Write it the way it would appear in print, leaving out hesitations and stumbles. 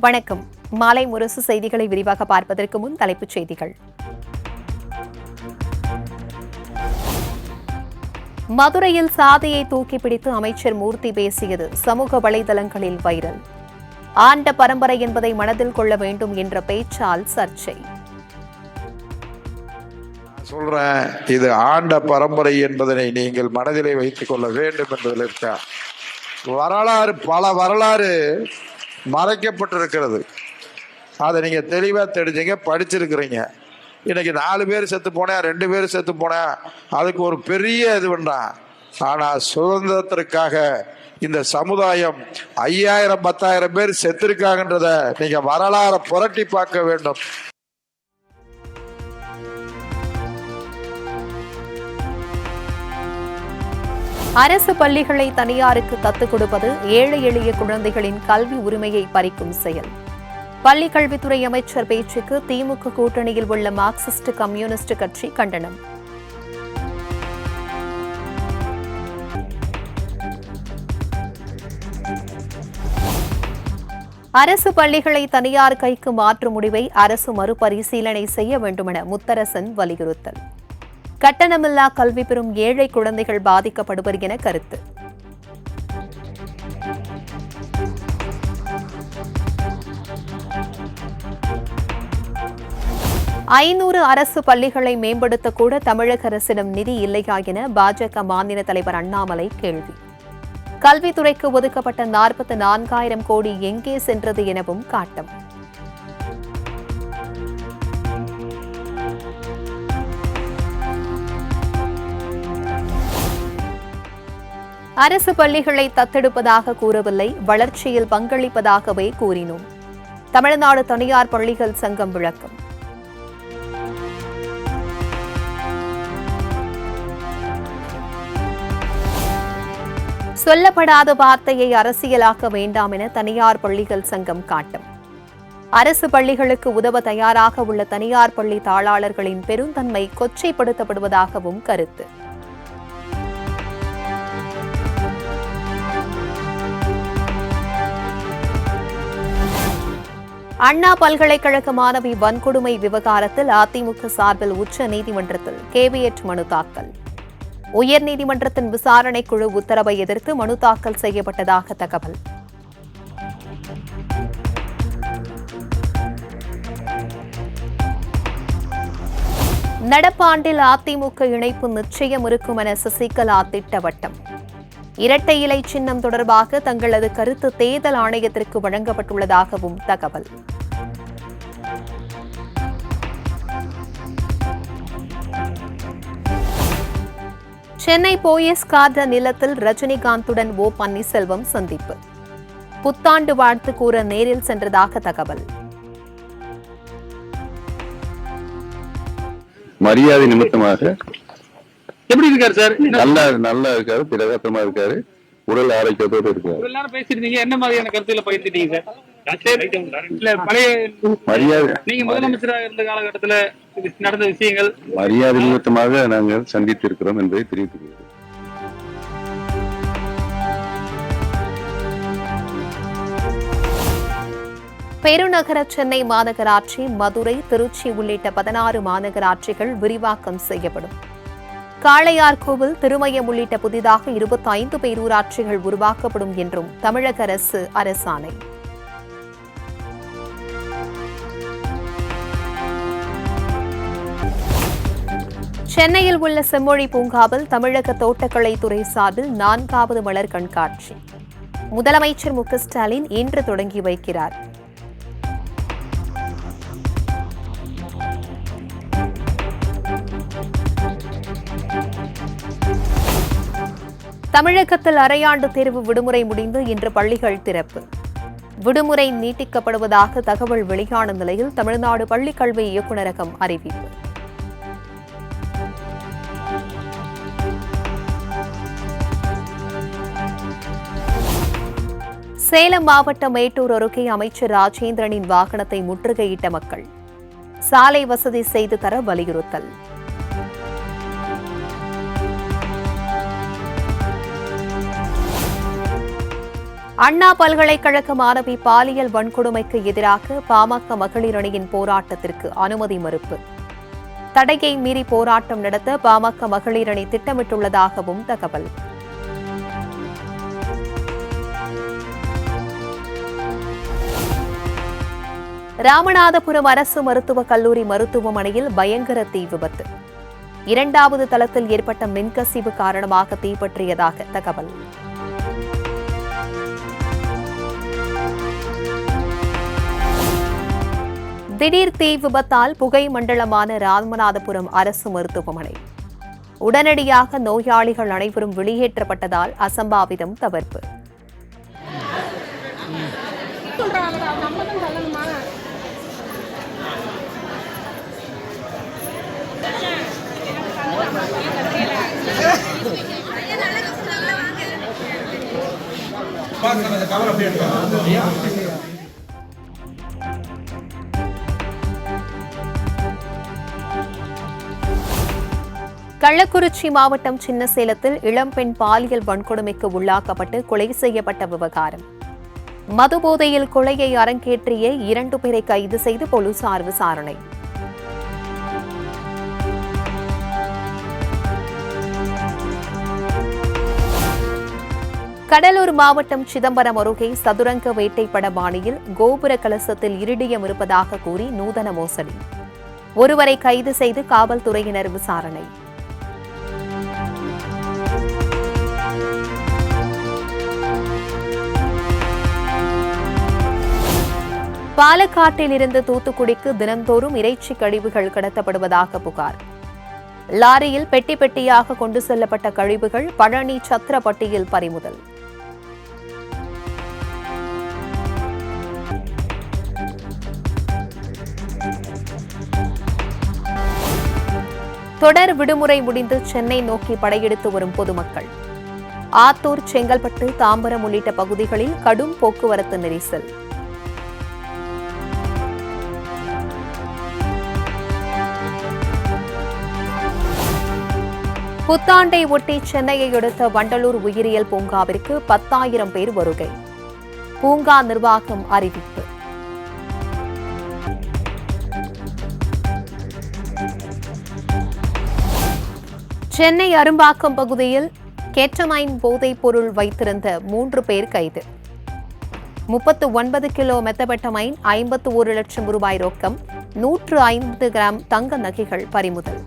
வணக்கம். மாலை முரசு செய்திகளை விரிவாக பார்ப்பதற்கு முன் தலைப்புச் செய்திகள். மதுரையில் சாதியை தூக்கி பிடித்து அமைச்சர் மூர்த்தி பேசியது சமூக வலைதளங்களில் வைரல். ஆண்ட பரம்பரை என்பதை மனதில் கொள்ள வேண்டும் என்ற பேச்சால் சர்ச்சை. சொல்றேன், இது ஆண்ட பரம்பரை என்பதனை நீங்கள் மனதிலே வைத்துக் கொள்ள வேண்டும் என்பதில் இருக்க பல வரலாறு மறைக்கப்பட்டிருக்கிறது. அதை நீங்க தெளிவா தெரிஞ்சுங்க, படிச்சிருக்கிறீங்க. இன்னைக்கு 4 பேர் செத்து போனேன், 2 பேர் செத்து போனேன், அதுக்கு ஒரு பெரிய இது வேண்டாம். ஆனா சுதந்திரத்திற்காக இந்த சமுதாயம் 5000 10,000 பேர் செத்துருக்காங்கன்றத நீங்க வரலாறை புரட்டி பார்க்க வேண்டும். அரசு பள்ளிகளை தனியாருக்கு தத்துக் கொடுப்பது ஏழை எளிய குழந்தைகளின் கல்வி உரிமையை பறிக்கும் செயல். பள்ளிக் கல்வித்துறை அமைச்சர் பேச்சுக்கு திமுக கூட்டணியில் உள்ள மார்க்சிஸ்ட் கம்யூனிஸ்ட் கட்சி கண்டனம். அரசு பள்ளிகளை தனியார் கைக்கு மாற்றும் முடிவை அரசு மறுபரிசீலனை செய்ய வேண்டுமென முத்தரசன் வலியுறுத்தல். கட்டணமில்லா கல்வி பெறும் ஏழை குழந்தைகள் பாதிக்கப்படுவர் என கருத்து. ஐநூறு அரசு பள்ளிகளை மேம்படுத்தக்கூட தமிழக அரசிடம் நிதி இல்லையா என பாஜக மாநில தலைவர் அண்ணாமலை கேள்வி. கல்வித்துறைக்கு ஒதுக்கப்பட்ட 44,000 கோடி எங்கே சென்றது எனவும் காட்டம். அரசு பள்ளிகளை தத்தெடுப்பதாக கூறவில்லை, வளர்ச்சியில் பங்களிப்பதாகவே கூறினோம். தமிழ்நாடு தனியார் பள்ளிகள் சங்கம் விளக்கம். சொல்லப்படாத வார்த்தையை அரசியலாக்க வேண்டாம் என தனியார் பள்ளிகள் சங்கம் காட்டம். அரசு பள்ளிகளுக்கு உதவ தயாராக உள்ள தனியார் பள்ளி தாளாளர்களின் பெருந்தன்மை கொச்சைப்படுத்தப்படுவதாகவும் கருத்து. அண்ணா பல்கலைக்கழக மாணவி வன்கொடுமை விவகாரத்தில் அதிமுக சார்பில் உச்ச நீதிமன்றத்தில் கேவியட் மனு தாக்கல். உயர்நீதிமன்றத்தின் விசாரணை குழு உத்தரவை எதிர்த்து மனு தாக்கல் செய்யப்பட்டதாக தகவல். நடப்பாண்டில் அதிமுக இணைப்பு நிச்சயம் இருக்கும் என சசிகலா திட்டவட்டம். இரட்டை இலை சின்னம் தொடர்பாக தங்களது கருத்து தேர்தல் ஆணையத்திற்கு வழங்கப்பட்டுள்ளதாகவும் தகவல். சென்னை போயஸ் கார்டன் நிலத்தில் ரஜினிகாந்துடன் ஓ பன்னீர்செல்வம் சந்திப்பு. புத்தாண்டு வாழ்த்து கூற நேரில் சென்றதாக தகவல். மரியாதை நிமித்தமாக எப்படி இருக்காரு சார்? நல்லா இருக்காரு, திலகத்தமா இருக்காரு, உடல் ஆரோக்கியத்தோடு இருக்காரு. பேசிருந்தீங்க, என்ன மாதிரியான கருத்துல பகிர்ந்துட்டீங்க சார்? இல்ல பழைய மரியாதை, நீங்க முதலமைச்சராக இருந்த காலகட்டத்துல நடந்த விஷயங்கள் மரியாதை நிமித்தமாக நாங்கள் சந்தித்து இருக்கிறோம் என்பதை தெரிவித்துள்ளோம். பெருநகர சென்னை மாநகராட்சி, மதுரை, திருச்சி உள்ளிட்ட 16 மாநகராட்சிகள் விரிவாக்கம் செய்யப்படும். காளையார்கோவில், திருமயம் உள்ளிட்ட புதிதாக 25 பேரூராட்சிகள் உருவாக்கப்படும் என்றும் தமிழக அரசு அரசாணை. சென்னையில் உள்ள செம்மொழி பூங்காவில் தமிழக தோட்டக்கலைத்துறை சார்பில் 4வது மலர் கண்காட்சி முதலமைச்சர் மு க ஸ்டாலின் இன்று தொடங்கி வைக்கிறார். தமிழகத்தில் அரையாண்டு தேர்வு விடுமுறை முடிந்து இன்று பள்ளிகள் திறப்பு. விடுமுறை நீட்டிக்கப்படுவதாக தகவல் வெளியான நிலையில் தமிழ்நாடு பள்ளிக்கல்வி இயக்குநரகம் அறிவிப்பு. சேலம் மாவட்டம் மேட்டூர் அருகே அமைச்சர் ராஜேந்திரனின் வாகனத்தை முற்றுகையிட்ட மக்கள். சாலை வசதி செய்து தர வலியுறுத்தல். அண்ணா பல்கலைக்கழக மாணவி பாலியல் வன்கொடுமைக்கு எதிராக பாமக மகளிர் அணியின் போராட்டத்திற்கு அனுமதி மறுப்பு. தடையை மீறி போராட்டம் நடத்த பாமக மகளிர் அணி திட்டமிட்டுள்ளதாகவும் தகவல். ராமநாதபுரம் அரசு மருத்துவக் கல்லூரி மருத்துவமனையில் பயங்கர தீ விபத்து. 2வது தளத்தில் ஏற்பட்ட மின்கசிவு காரணமாக தீப்பற்றியதாக தகவல். திடீர் தீ விபத்தால் புகை மண்டலமான ராமநாதபுரம் அரசு மருத்துவமனை. உடனடியாக நோயாளிகள் அனைவரும் வெளியேற்றப்பட்டதால் அசம்பாவிதம் தவிர்ப்பு. கள்ளக்குறிச்சி மாவட்டம் சின்னசேலத்தில் இளம்பெண் பாலியல் வன்கொடுமைக்கு உள்ளாக்கப்பட்டு கொலை செய்யப்பட்ட விவகாரம். மதுபோதையில் கொலையை அரங்கேற்றிய 2 பேரை கைது செய்து போலீசார் விசாரணை. கடலூர் மாவட்டம் சிதம்பரம் அருகே சதுரங்க வேட்டைப்பட பாணியில் கோபுர கலசத்தில் இரிடியம் இருப்பதாக கூறி நூதன மோசடி. ஒருவரை கைது செய்து காவல்துறையினர் விசாரணை. பாலக்காட்டில் இருந்து தூத்துக்குடிக்கு தினந்தோறும் இறைச்சி கழிவுகள் கடத்தப்படுவதாக புகார். லாரியில் பெட்டி பெட்டியாக கொண்டு செல்லப்பட்ட கழிவுகள் பழனி சத்திரப்பட்டியில் பறிமுதல். தொடர் விடுமுறை முடிந்து சென்னை நோக்கி படையெடுத்து வரும் பொதுமக்கள். ஆத்தூர், செங்கல்பட்டு, தாம்பரம் உள்ளிட்ட பகுதிகளில் கடும் போக்குவரத்து நெரிசல். புத்தாண்டை ஒட்டி சென்னையை அடுத்த வண்டலூர் உயிரியல் பூங்காவிற்கு 10,000 பேர் வருகை. பூங்கா நிர்வாகம் அறிவிப்பு. சென்னை அரும்பாக்கம் பகுதியில் கேட்டமைன் போதைப் பொருள் வைத்திருந்த 3 பேர் கைது. 39 கிலோ மெத்தபெட்டமைன், 51 லட்சம் ரூபாய் ரொக்கம், 150 கிராம் தங்க நகைகள் பறிமுதல்.